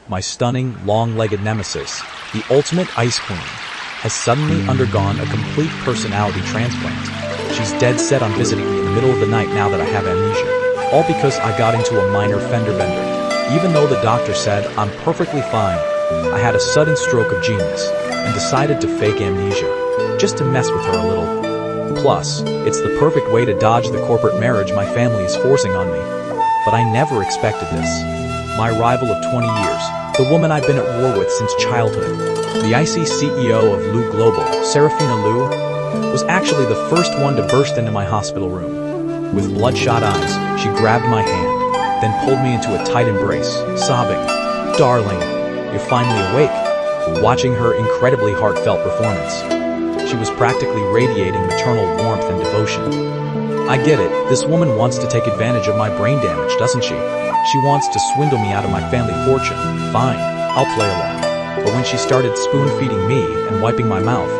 My stunning, long-legged nemesis, the ultimate ice queen, has suddenly undergone a complete personality transplant. She's dead set on visiting me in the middle of the night now that I have amnesia. All because I got into a minor fender bender. Even though the doctor said I'm perfectly fine, I had a sudden stroke of genius and decided to fake amnesia, just to mess with her a little. Plus, it's the perfect way to dodge the corporate marriage my family is forcing on me. But I never expected this. My rival of 20 years, the woman I've been at war with since childhood, the IC CEO of Lu Global, Serafina Lu, was actually the first one to burst into my hospital room. With bloodshot eyes, she grabbed my hand, then pulled me into a tight embrace, sobbing, "Darling, you're finally awake." Watching her incredibly heartfelt performance, she was practically radiating maternal warmth and devotion. I get it, this woman wants to take advantage of my brain damage, doesn't she? She wants to swindle me out of my family fortune. Fine, I'll play along. But when she started spoon-feeding me and wiping my mouth,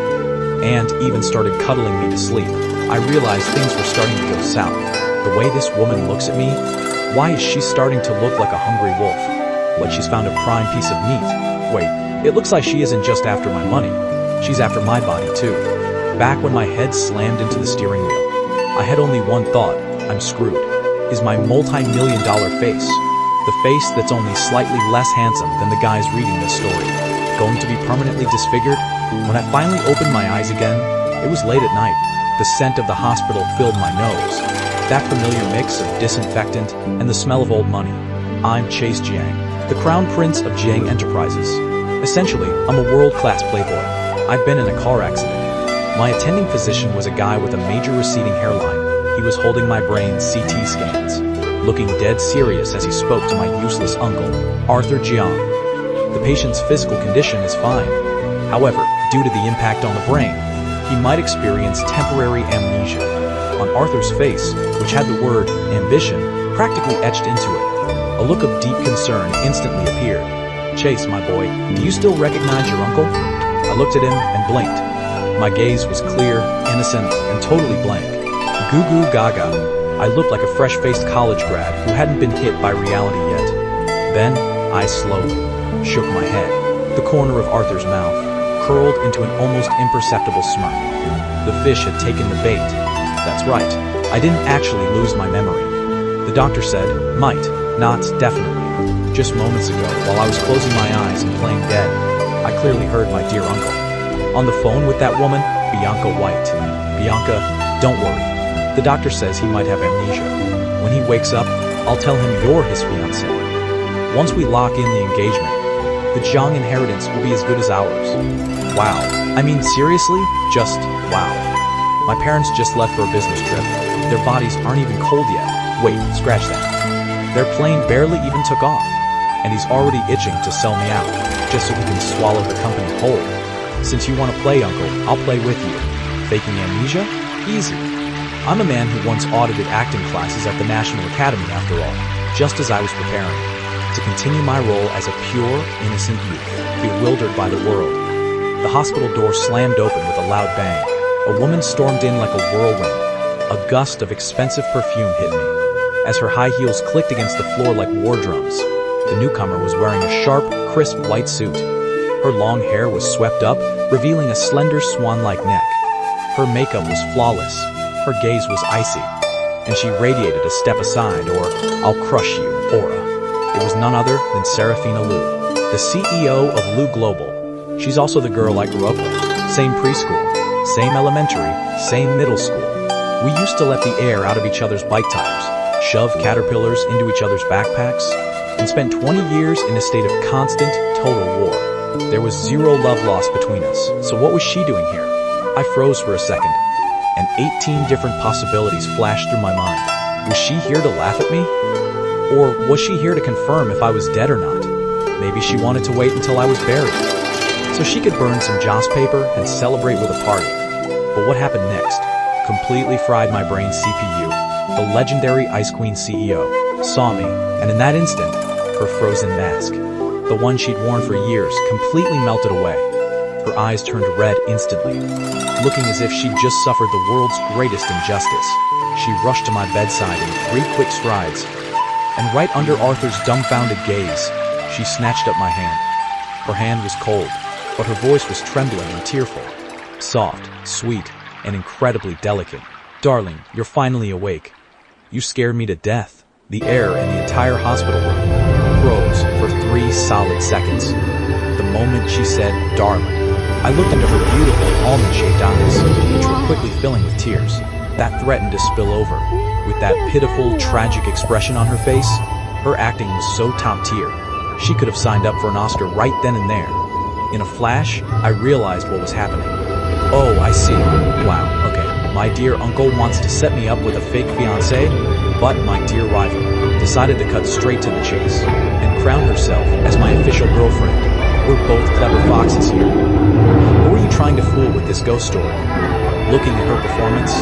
and even started cuddling me to sleep, I realized things were starting to go south. The way this woman looks at me, why is she starting to look like a hungry wolf? Like she's found a prime piece of meat. Wait, it looks like she isn't just after my money. She's after my body too. Back when my head slammed into the steering wheel, I had only one thought: I'm screwed. Is my multi-million-dollar face, the face that's only slightly less handsome than the guys reading this story, going to be permanently disfigured? When I finally opened my eyes again, it was late at night. The scent of the hospital filled my nose. That familiar mix of disinfectant and the smell of old money. I'm Chase Jiang, the Crown Prince of Jiang Enterprises. Essentially, I'm a world-class playboy. I've been in a car accident. My attending physician was a guy with a major receding hairline. He was holding my brain's CT scans, looking dead serious as he spoke to my useless uncle, Arthur Jiang. The patient's physical condition is fine. However, due to the impact on the brain, he might experience temporary amnesia. On Arthur's face, which had the word ambition practically etched into it, a look of deep concern instantly appeared. "Chase, my boy, do you still recognize your uncle?" I looked at him and blinked. My gaze was clear, innocent, and totally blank. Goo goo gaga. I looked like a fresh-faced college grad who hadn't been hit by reality yet. Then, I slowly shook my head. The corner of Arthur's mouth curled into an almost imperceptible smirk. The fish had taken the bait. That's right, I didn't actually lose my memory. The doctor said, might, not definitely. Just moments ago, while I was closing my eyes and playing dead, I clearly heard my dear uncle on the phone with that woman, Bianca White. "Bianca, don't worry. The doctor says he might have amnesia. When he wakes up, I'll tell him you're his fiancée. Once we lock in the engagement, the Jiang inheritance will be as good as ours." Wow. I mean, seriously? Just wow. My parents just left for a business trip. Their bodies aren't even cold yet. Wait, scratch that. Their plane barely even took off, and he's already itching to sell me out, just so he can swallow the company whole. "Since you want to play, Uncle, I'll play with you." Faking amnesia? Easy. I'm a man who once audited acting classes at the National Academy, after all, just as I was preparing to continue my role as a pure, innocent youth, bewildered by the world. The hospital door slammed open with a loud bang. A woman stormed in like a whirlwind. A gust of expensive perfume hit me. As her high heels clicked against the floor like war drums, the newcomer was wearing a sharp, crisp white suit. Her long hair was swept up, revealing a slender swan-like neck. Her makeup was flawless. Her gaze was icy, and she radiated a step aside or "I'll crush you" aura. It was none other than Serafina Lu, the CEO of Lu Global. She's also the girl I grew up with. Same preschool, same elementary, same middle school. We used to let the air out of each other's bike tires, shove caterpillars into each other's backpacks, and spent 20 years in a state of constant, total war. There was zero love lost between us, so what was she doing here? I froze for a second, and 18 different possibilities flashed through my mind. Was she here to laugh at me? Or was she here to confirm if I was dead or not? Maybe she wanted to wait until I was buried, so she could burn some joss paper and celebrate with a party. But what happened next completely fried my brain's CPU. The legendary Ice Queen CEO saw me, and in that instant, her frozen mask, the one she'd worn for years, completely melted away. Her eyes turned red instantly, looking as if she'd just suffered the world's greatest injustice. She rushed to my bedside in 3 quick strides, and right under Arthur's dumbfounded gaze, She snatched up my hand. Her hand was cold, but her voice was trembling and tearful. Soft, sweet, and incredibly delicate. Darling, you're finally awake. You scared me to death. The air in the entire hospital room froze for 3 solid seconds. The moment she said, darling, I looked into her beautiful almond-shaped eyes, which were quickly filling with tears. That threatened to spill over. With that pitiful, tragic expression on her face, her acting was so top tier. She could have signed up for an Oscar right then and there. In a flash, I realized what was happening. Oh, I see. Wow, okay. My dear uncle wants to set me up with a fake fiancé, but my dear rival decided to cut straight to the chase and crown herself as my official girlfriend. We're both clever foxes here. Who were you trying to fool with this ghost story? Looking at her performance,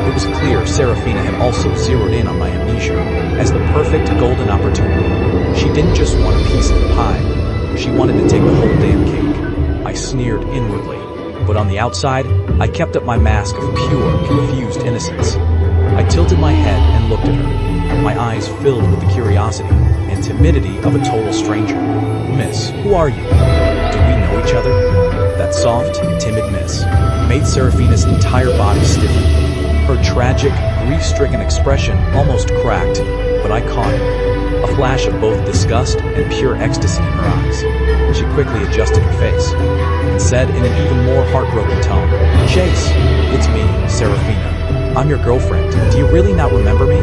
it was clear Serafina had also zeroed in on my amnesia as the perfect golden opportunity. She didn't just want a piece of the pie, she wanted to take the whole damn cake. I sneered inwardly, but on the outside, I kept up my mask of pure, confused innocence. I tilted my head and looked at her, my eyes filled with the curiosity and timidity of a total stranger. Miss, who are you? Do we know each other? That soft and timid miss made Serafina's entire body stiffen. Her tragic, grief-stricken expression almost cracked, but I caught it. A flash of both disgust and pure ecstasy in her eyes. She quickly adjusted her face and said in an even more heartbroken tone, Chase, it's me, Serafina. I'm your girlfriend. Do you really not remember me?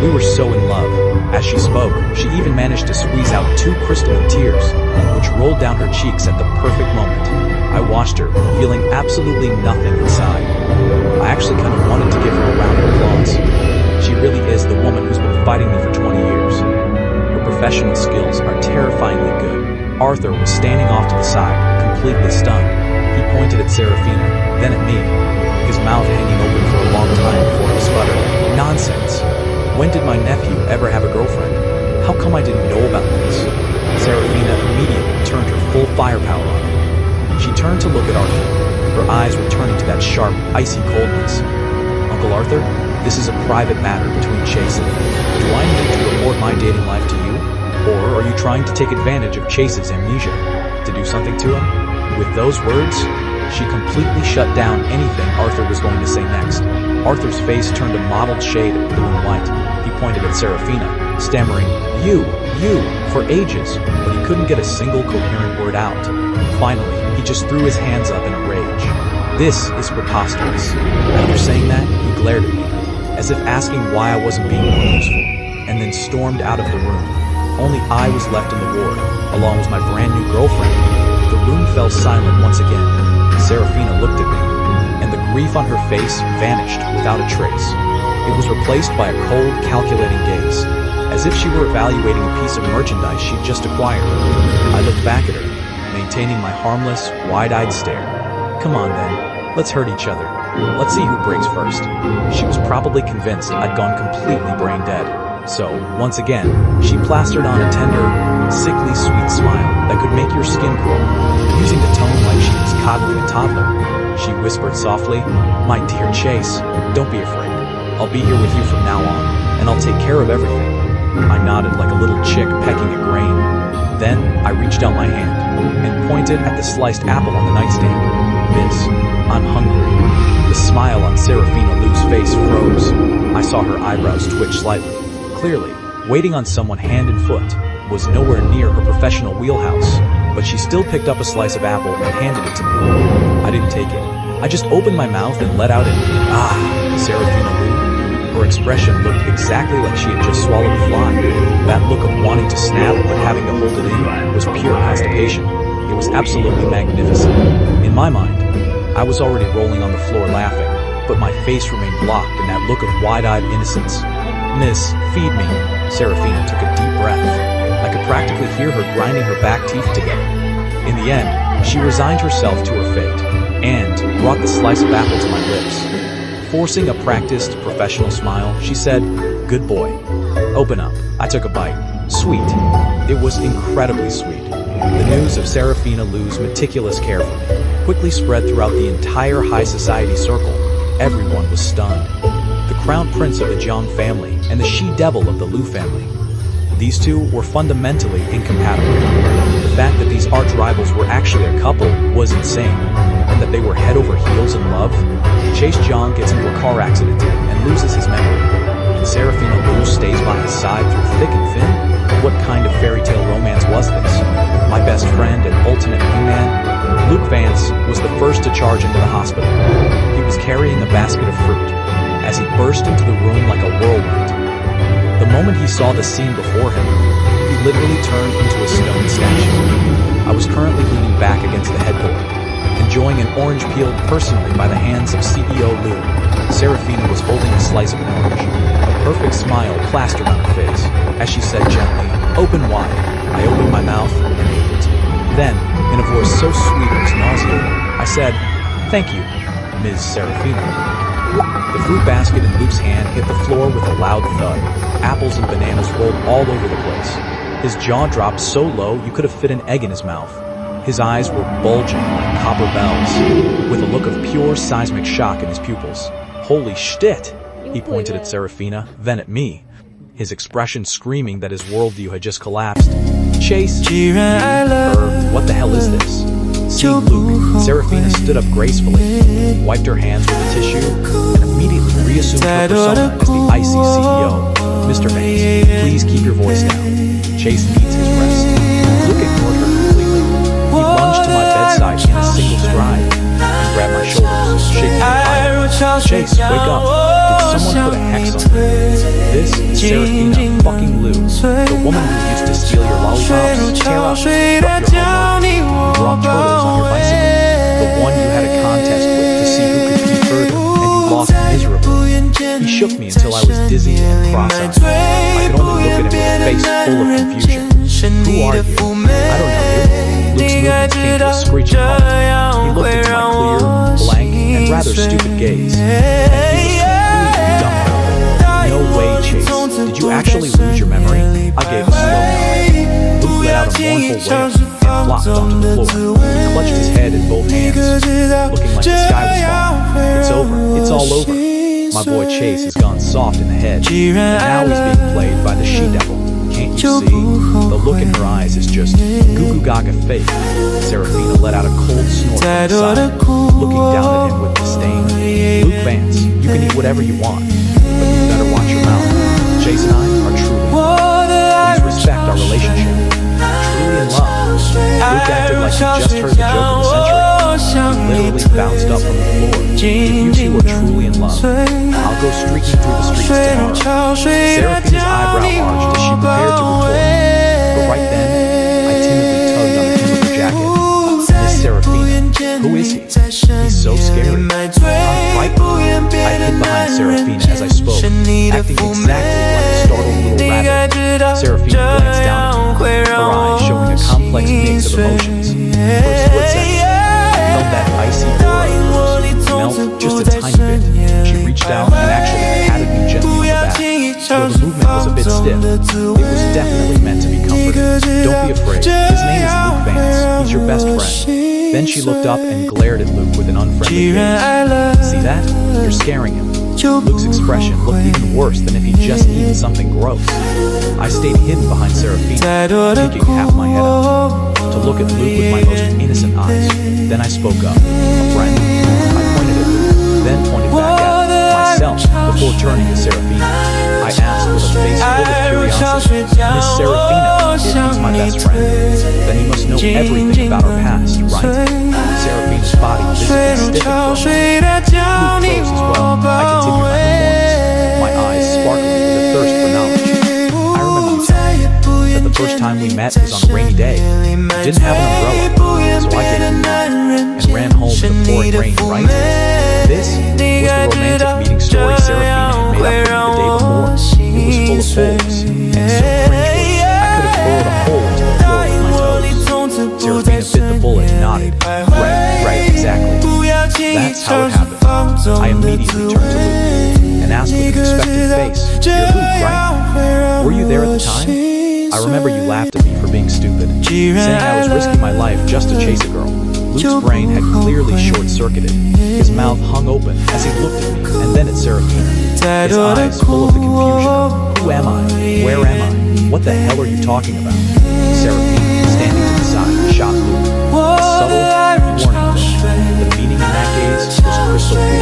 We were so in love. As she spoke, she even managed to squeeze out 2 crystalline tears, which rolled down her cheeks at the perfect moment. I watched her, feeling absolutely nothing inside. I actually kind of wanted to give her a round of applause. She really is the woman who's been fighting me for 20 years. Her professional skills are terrifyingly good. Arthur was standing off to the side, completely stunned. He pointed at Serafina, then at me, his mouth hanging open for a long time before he sputtered, Nonsense! When did my nephew ever have a girlfriend? How come I didn't know about this? Serafina immediately turned her full firepower on him. She turned to look at Arthur, her eyes returning to that sharp, icy coldness. Uncle Arthur, this is a private matter between Chase and me. Do I need to report my dating life to you? Or are you trying to take advantage of Chase's amnesia to do something to him? With those words, she completely shut down anything Arthur was going to say next. Arthur's face turned a mottled shade of blue and white. He pointed at Serafina, stammering, you, for ages, but he couldn't get a single coherent word out. Finally, he just threw his hands up in a rage. This is preposterous. After saying that, he glared at me, as if asking why I wasn't being more useful, and then stormed out of the room. Only I was left in the ward, along with my brand new girlfriend. The room fell silent once again. Serafina looked at me, and the grief on her face vanished without a trace. It was replaced by a cold, calculating gaze, as if she were evaluating a piece of merchandise she'd just acquired. I looked back at her, maintaining my harmless, wide-eyed stare. Come on then, let's hurt each other. Let's see who breaks first. She was probably convinced I'd gone completely brain dead. So, once again, she plastered on a tender, sickly sweet smile that could make your skin crawl. Using the tone like she was coddling a toddler, she whispered softly, My dear Chase, don't be afraid. I'll be here with you from now on, and I'll take care of everything. I nodded like a little chick pecking at grain. Then, I reached out my hand and pointed at the sliced apple on the nightstand. Miss, I'm hungry. The smile on Serafina Lou's face froze. I saw her eyebrows twitch slightly. Clearly, waiting on someone hand and foot was nowhere near her professional wheelhouse, but she still picked up a slice of apple and handed it to me. I didn't take it. I just opened my mouth and let out an Serafina Lou. Her expression looked exactly like she had just swallowed a fly. That look of wanting to snap but having to hold it in was pure constipation. It was absolutely magnificent. In my mind, I was already rolling on the floor laughing, but my face remained locked in that look of wide-eyed innocence. Miss, feed me. Serafina took a deep breath. I could practically hear her grinding her back teeth together. In the end, she resigned herself to her fate and brought the slice of apple to my lips. Forcing a practiced, professional smile, she said, Good boy. Open up. I took a bite. Sweet. It was incredibly sweet. The news of Serafina Lou's meticulous care for me quickly spread throughout the entire high society circle. Everyone was stunned. The crown prince of the Jiang family and the she-devil of the Liu family. These two were fundamentally incompatible. The fact that these arch rivals were actually a couple was insane, and that they were head over heels in love. Chase John gets into a car accident and loses his memory, and Serafina Lou stays by his side through thick and thin. What kind of fairy tale romance was this? My best friend and ultimate wingman, Luke Vance, was the first to charge into the hospital. He was carrying a basket of fruit as he burst into the room like a whirlwind. The moment he saw the scene before him, he literally turned into a stone statue. I was currently leaning back against the headboard, enjoying an orange peeled personally by the hands of CEO Lou. Serafina was holding a slice of orange, a perfect smile plastered on her face, as she said gently, "Open wide." I opened my mouth and ate it. Then, in a voice so sweet it was nauseating, I said, "Thank you, Ms. Serafina." The fruit basket in Luke's hand hit the floor with a loud thud. Apples and bananas rolled all over the place. His jaw dropped so low you could have fit an egg in his mouth. His eyes were bulging like copper bells, with a look of pure seismic shock in his pupils. "Holy shit!" He pointed at Serafina, then at me, his expression screaming that his worldview had just collapsed. "Chase, what the hell is this?" Seeing Luke, Serafina stood up gracefully, wiped her hands with a tissue, and immediately reassumed her persona as the icy CEO. "Mr. Vance, please keep your voice down. Chase needs his rest." Luke ignored her completely. He lunged to my bedside in a single stride and grabbed my shoulders, shaking me violently. "Chase, wake up. Did someone put a hex on you? This is Serafina fucking Lou, the woman who used to steal your lollipops, tear up, drop your homework, draw turtles on your bicycle, the one you had a contest with to see who could pee further, and you lost miserably." He shook me until I was dizzy and cross-eyed. I could only look at him with a face full of confusion. "Who are you?" "I don't know you." Luke's movements came to a screeching halt. He looked into my clear, blank, and rather stupid gaze, and he was completely dumbfounded. "No way, Chase. Did you actually lose your memory?" I gave a slow nod. Luke let out a mournful wail and flopped onto the floor. He clutched his head in both hands, looking like the sky was falling. "It's over. It's all over. My boy Chase has gone soft in the head, and now he's being played by the she-devil. Can't you see? The look in her eyes is just goo-goo gaga fake." Serafina let out a cold snort from the side, looking down at him with disdain. "Luke Vance, you can eat whatever you want, but you better watch your mouth. Chase and I are truly in love. Please respect our relationship. Truly in love." Luke acted like he just heard the joke of the century. He literally bounced up from the floor. "If you two are truly in love, I'll go streaking through the streets tomorrow." Serafina's eyebrow arched as she prepared to retort, but right then, I timidly tugged on the hem of her jacket. "Miss Serafina, who is he? He's so scary." I'm frightened. I hid behind Serafina as I spoke, acting exactly like a startled little rabbit. Serafina glanced down at me, her eyes showing a complex mix of emotions. For a split second, I felt that icy aura of hers melt just a tiny bit. She reached out and actually patted me gently on the back. Though the movement was a bit stiff, it was definitely meant to be comforting. "Don't be afraid. His name is Luke Vance. He's your best friend." Then she looked up and glared at Luke with an unfriendly gaze. "See that? You're scaring him." Luke's expression looked even worse than if he'd just eaten something gross. I stayed hidden behind Serafina, peeking half my head out, to look at Luke with my most innocent eyes. Then I spoke up. "A friend?" I pointed at Luke, then pointed back at myself before turning to Serafina. I asked with a face full of curiosity, "Miss Serafina, if he's my best friend, then he must know everything about our past, right?" Serafina's body visibly stiffened for a moment. Luke froze as well. I continued my performance, my eyes sparkling with a thirst for knowledge. "I remember you telling me that the first time we met was on a rainy day. You didn't have an umbrella, so I gave you mine and ran home in the pouring rain, right?" This was the romantic meeting story Serafina had made up for me the day before. It was full of holes, and so cringeworthy, I could have burrowed a hole into the floor with my toes. Serafina bit the bullet and nodded. Right, exactly. That's how it happened. I immediately turned to Luke and asked with an expectant face, "You're Luke, right? Were you there at the time? I remember you laughed at me for being stupid, saying I was risking my life just to chase a girl. Luke's brain had clearly short-circuited. His mouth hung open as he looked at me and then at Serafina. His eyes full of the confusion. Who am I? Where am I? What the hell are you talking about? Serafina, standing to the side, shot Luke. A subtle warning look. The meaning in that gaze was crystal clear.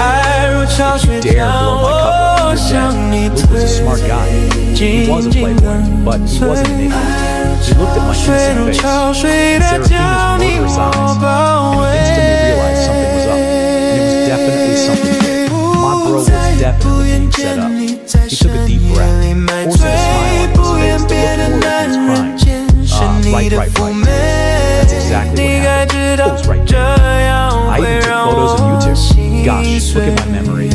If you dare blow my cover, you're dead. Luke was a smart guy. He was a playboy, but he wasn't an idiot. He looked at my innocent face, and Serafina's murderous eyes, and he instantly realized something was up. And it was definitely something big. My bro was definitely being set up. He took a deep breath, forcing a smile on his face to look more like he was crying. Right. That's exactly what happened. Oh, right, Jay. I even took photos on YouTube. Gosh, look at my memory. I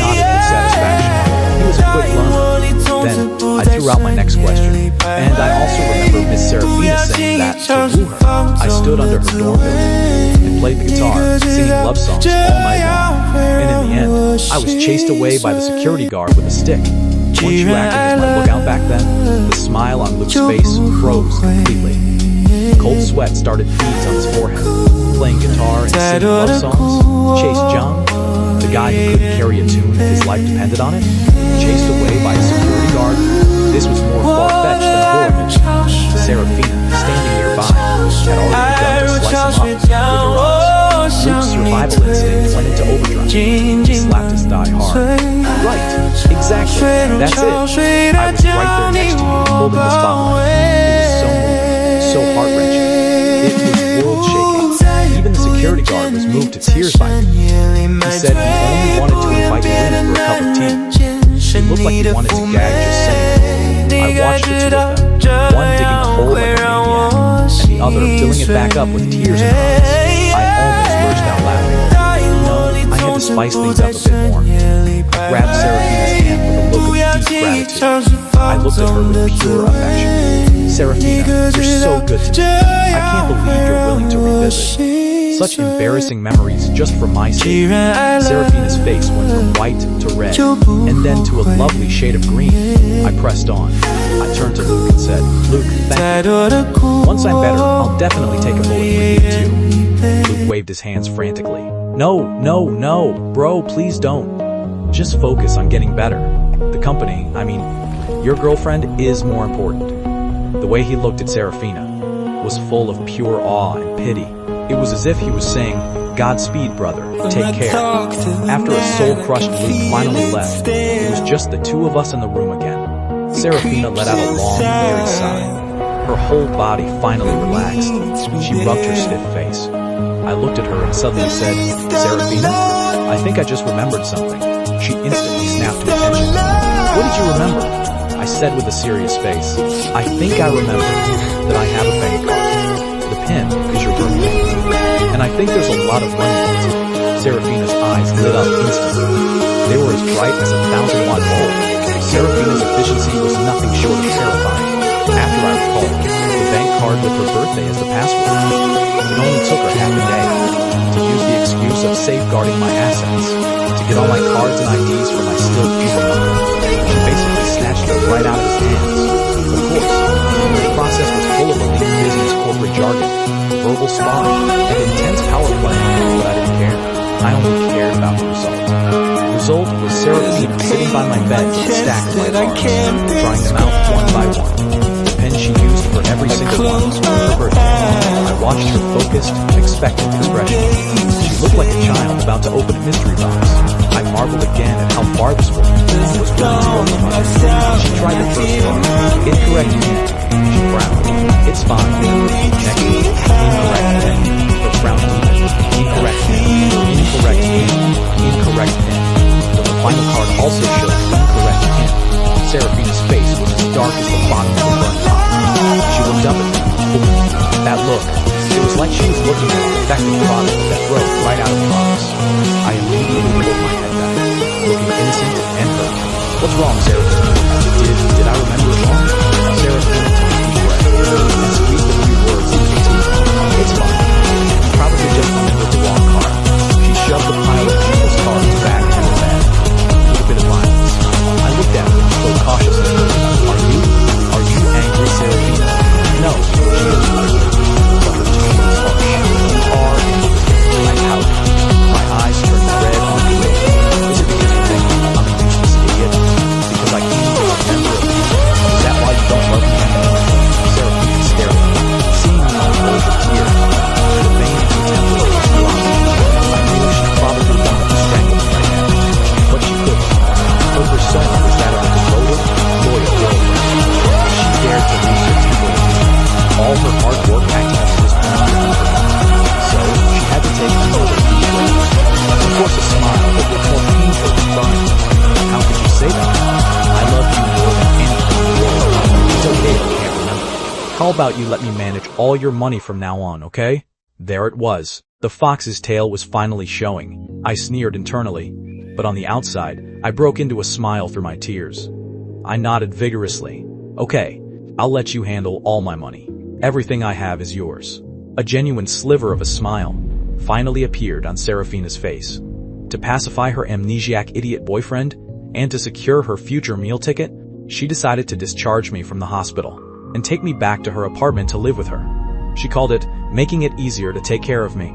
nodded with satisfaction. He was a quick learner. Then, I threw out my next question. And I also remember Miss Serafina saying that, to woo her, I stood under her door building and played the guitar, singing love songs all night long. And in the end, I was chased away by the security guard with a stick. Weren't you acting as my lookout back then? The smile on Luke's face froze completely. Cold sweat started beads on his forehead. Playing guitar and singing love songs? Chased John? The guy who couldn't carry a tune if his life depended on it? Chased away by a security guard? This was more far-fetched than horrible. Serafina, standing nearby, had already begun to slice him up with her eyes. Luke's survival instinct went into overdrive. He slapped his thigh hard. Right, exactly, that's it. I was right there next to you, holding the spotlight. It was so moving, so heart-wrenching. It was world-shaking. Even the security guard was moved to tears by it. He said he only wanted to invite you in for a cup of tea. He looked like he wanted to gag just saying. I watched the two of them, one digging a hole like a maniac, and the other filling it back up with tears in her eyes. I almost burst out laughing. I had to spice things up a bit more. I grabbed Serafina's hand with a look of deep gratitude. I looked at her with pure affection. Serafina, you're so good to me. I can't believe you're willing to revisit. Such embarrassing memories just for my sake. Serafina's face went from white to red, and then to a lovely shade of green. I pressed on. I turned to Luke and said, Luke, thank you. Once I'm better, I'll definitely take a bullet for you too. Luke waved his hands frantically. No, bro, please don't. Just focus on getting better. The company, your girlfriend is more important. The way he looked at Serafina was full of pure awe and pity. It was as if he was saying, Godspeed, brother, take care. After a soul-crushed Luke finally left, it was just the two of us in the room again. Serafina let out a long, weary sigh. Her whole body finally relaxed. She rubbed her stiff face. I looked at her and suddenly said, Serafina, I think I just remembered something. She instantly snapped to attention. What did you remember? I said with a serious face. I think I remember that I have a bank card. The pin is your birthday. And I think there's a lot of money in it. Serafina's eyes lit up instantly. They were as bright as a 1,000-watt bulb. Serafina's efficiency was nothing short of terrifying. After I recalled, the bank card with her birthday as the password. It only took her half a day to use the excuse of safeguarding my assets, to get all my cards and IDs from my still puny uncle. She basically snatched them right out of his hands. Of course, the process was full of elite business corporate jargon, verbal sparring, and intense power play, but I didn't care. I only cared about the result. The result was Serafina sitting by my bed with a stack of my cards, trying them out one by one. The pen she used for every single one was her birthday. I watched her focused, expectant expression. She looked like a child about to open a mystery box. I marveled again at how far this woman was willing to open up. She tried the first card. Incorrect hint. She frowned. It's fine. Next one. Incorrect hint. Her frown deepened. Incorrect hint. Incorrect hint. Incorrect hint. But the final card also showed incorrect hint. Serafina's face was as dark as the bottom of a burnt pot. She looked up at me. That look. It was like she was looking at a defective product that broke right out of the box. I immediately pulled my head back, looking innocent and hurt. What's wrong, Serafina? Did I remember it wrong? Serafina took a deep breath and squeezed a few words into her teeth. It's fine. You probably just remembered the wrong card. She shoved the pile of people's cards back into the bag with a bit of violence. I looked at her and spoke cautiously. Are you angry, Serafina? No, she is not. But her tone was harsh. You are How about you let me manage all your money from now on, okay? There it was. The fox's tail was finally showing. I sneered internally, but on the outside, I broke into a smile through my tears. I nodded vigorously. Okay, I'll let you handle all my money. Everything I have is yours. A genuine sliver of a smile finally appeared on Serafina's face. To pacify her amnesiac idiot boyfriend, and to secure her future meal ticket, she decided to discharge me from the hospital and take me back to her apartment to live with her. She called it making it easier to take care of me.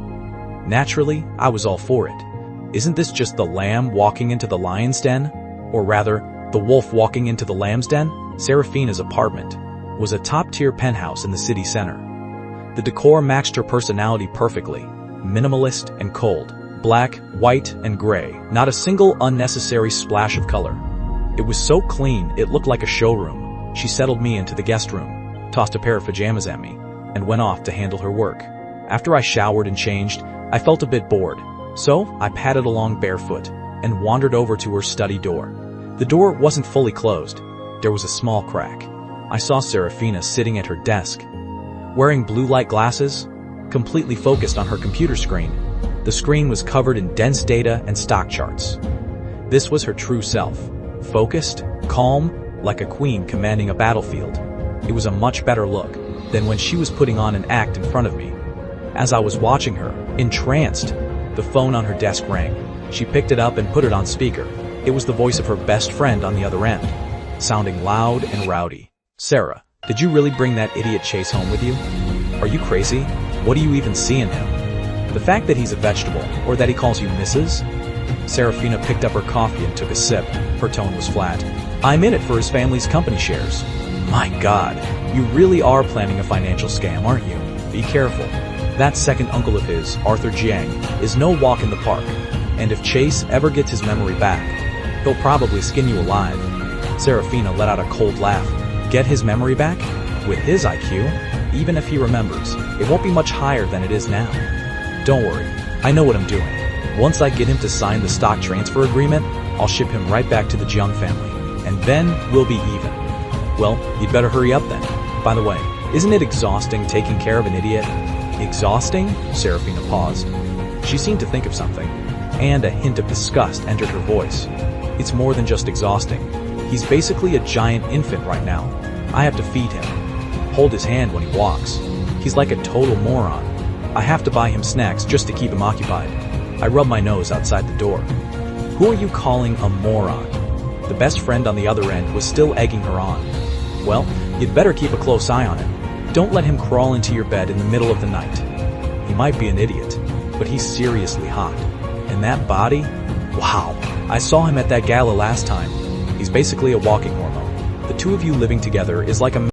Naturally, I was all for it. Isn't this just the lamb walking into the lion's den? Or rather, the wolf walking into the lamb's den? Serafina's apartment was a top-tier penthouse in the city center. The decor matched her personality perfectly, minimalist and cold, black, white, and gray, not a single unnecessary splash of color. It was so clean it looked like a showroom. She settled me into the guest room, tossed a pair of pajamas at me, and went off to handle her work. After I showered and changed, I felt a bit bored, so I padded along barefoot and wandered over to her study door. The door wasn't fully closed. There was a small crack. I saw Serafina sitting at her desk, wearing blue light glasses, completely focused on her computer screen. The screen was covered in dense data and stock charts. This was her true self, focused, calm, like a queen commanding a battlefield. It was a much better look than when she was putting on an act in front of me. As I was watching her, entranced, the phone on her desk rang. She picked it up and put it on speaker. It was the voice of her best friend on the other end, sounding loud and rowdy. Sarah, did you really bring that idiot Chase home with you? Are you crazy? What do you even see in him? The fact that he's a vegetable, or that he calls you Mrs.? Serafina picked up her coffee and took a sip. Her tone was flat. I'm in it for his family's company shares. My God, you really are planning a financial scam, aren't you? Be careful. That second uncle of his, Arthur Jiang, is no walk in the park. And if Chase ever gets his memory back, he'll probably skin you alive. Serafina let out a cold laugh. Get his memory back? With his IQ, even if he remembers, it won't be much higher than it is now. Don't worry, I know what I'm doing. Once I get him to sign the stock transfer agreement, I'll ship him right back to the Jiang family, and then we'll be even. Well, you'd better hurry up then. By the way, isn't it exhausting taking care of an idiot? Exhausting? Serafina paused. She seemed to think of something, and a hint of disgust entered her voice. It's more than just exhausting. He's basically a giant infant right now. I have to feed him, hold his hand when he walks. He's like a total moron. I have to buy him snacks just to keep him occupied. I rub my nose outside the door. Who are you calling a moron? The best friend on the other end was still egging her on. Well, you'd better keep a close eye on him. Don't let him crawl into your bed in the middle of the night. He might be an idiot, but he's seriously hot. And that body? Wow, I saw him at that gala last time. He's basically a walking hormone. The two of you living together is like a